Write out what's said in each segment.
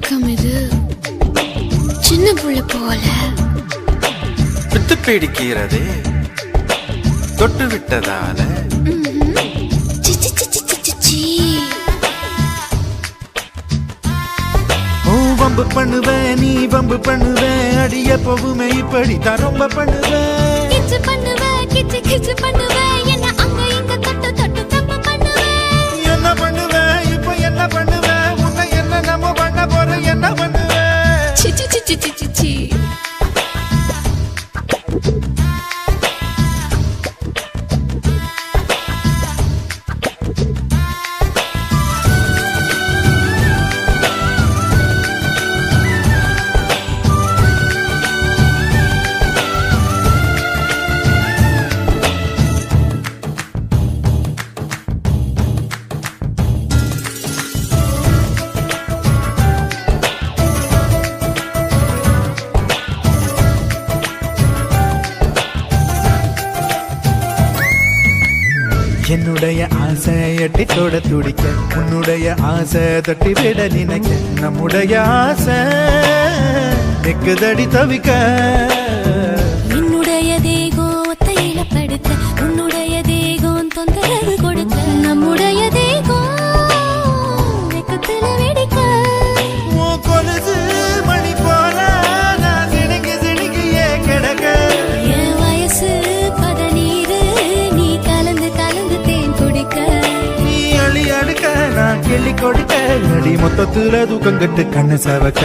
பழக்கம் இது சின்ன புள்ள போல வித்து பிடிக்கிறது தொட்டு விட்டதால வம்பு பண்ணுவேன் நீ வம்பு பண்ணுவேன் அடிய போகுமே இப்படித்தான் ரொம்ப பண்ணுவேன் கிச்சு பண்ணுவேன் கிச்சு கிச்சு பண்ணுவேன் என்ன அங்க இங்க தொட்டு தொட்டு தப்பு பண்ணுவேன் என்ன பண்ணுவேன் இப்போ என்ன பண்ணுவேன் உன்னை என்ன நம்ம பண்ண போற என்ன பண்ணுவேன் C C C C C C என்னுடைய ஆசை எட்டி தொட துடிக்க உன்னுடைய ஆசை தொட்டி விட நினைக்க நம்முடைய ஆசை நெக்குதடி தவிக்க என்னுடைய தேகம் ஒத்தையில படுக்க உன்னுடைய தேகம் தொந்தரவு கொடுக்க நம்முடைய தேகம் வெக்கத்துல வெடிக்க கொலுசு மணி போல நான் சிணுங்கி சிணுங்கி ஏன் கிடக்க என் வயசு பதநீரு நீ கலந்து கலந்து தேன் குடிக்க நீ அழி அடுக்க நான் கிள்ளி கொடுக்க அடி மொத்தத்துல தூக்கம் கட்டு கண்ணு சவக்க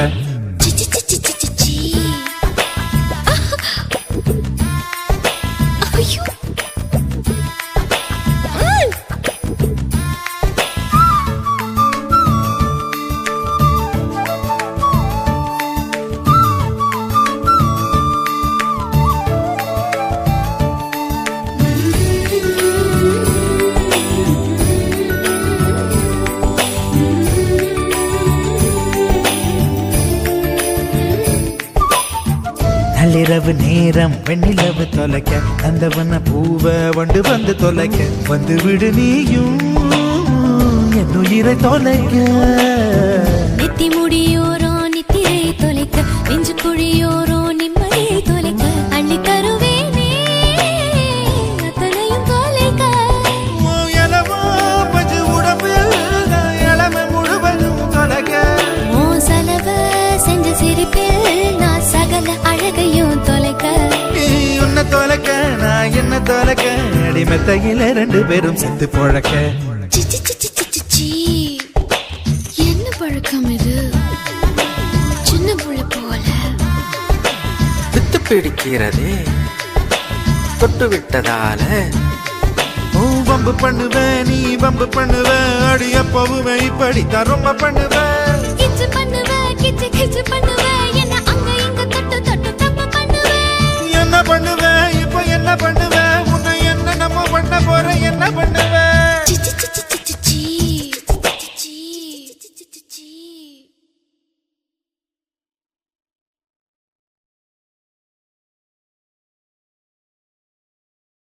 நள்ளிரவு நேரம் வெண்ணிலவு தொலைக்க அந்தவன பூவ வண்டு வந்து தொலைக்க வந்து விடு நீயும் என் உயிரை தொலைக்க நெத்தி முடியோரோ நித்திரை தொலைக்க நெஞ்சு குழியோரோ நிம்மதியை தொலைக்க அள்ளி தருவேனே அத்தனையும் தொலைக்க எலவோ பஞ்சு உடம்பில் இளமை முழுவதும் தொலைக்க ஓ செலவ செஞ்ச சிரிப்பில் நான் சகல அழகையும் தொலைக்க நீ உன்னை தொலைக்க நான் என்ன தொலைக்க அடிமெத்தையில ரெண்டு பேரும் செத்து பொழக்க என்ன பழக்கம் இது சின்ன புள்ள போல வித்து பிடிக்கிறது தொட்டு விட்டதால வம்பு பண்ணுவேன் நீ வம்பு பண்ணுவேன் அடிய போகுமே இப்படித்தான் ரொம்ப பண்ணுவேன் கிச்சு பண்ணுவேன் கிச்சு கிச்சு பண்ணுவேன் என்ன அங்க இங்க தொட்டு தொட்டு தப்பு பண்ணுவேன் என்ன பண்ணுவேன் இப்போ என்ன பண்ணுவேன் உன்னை என்ன நம்ம பண்ண போற என்ன பண்ணுவேன்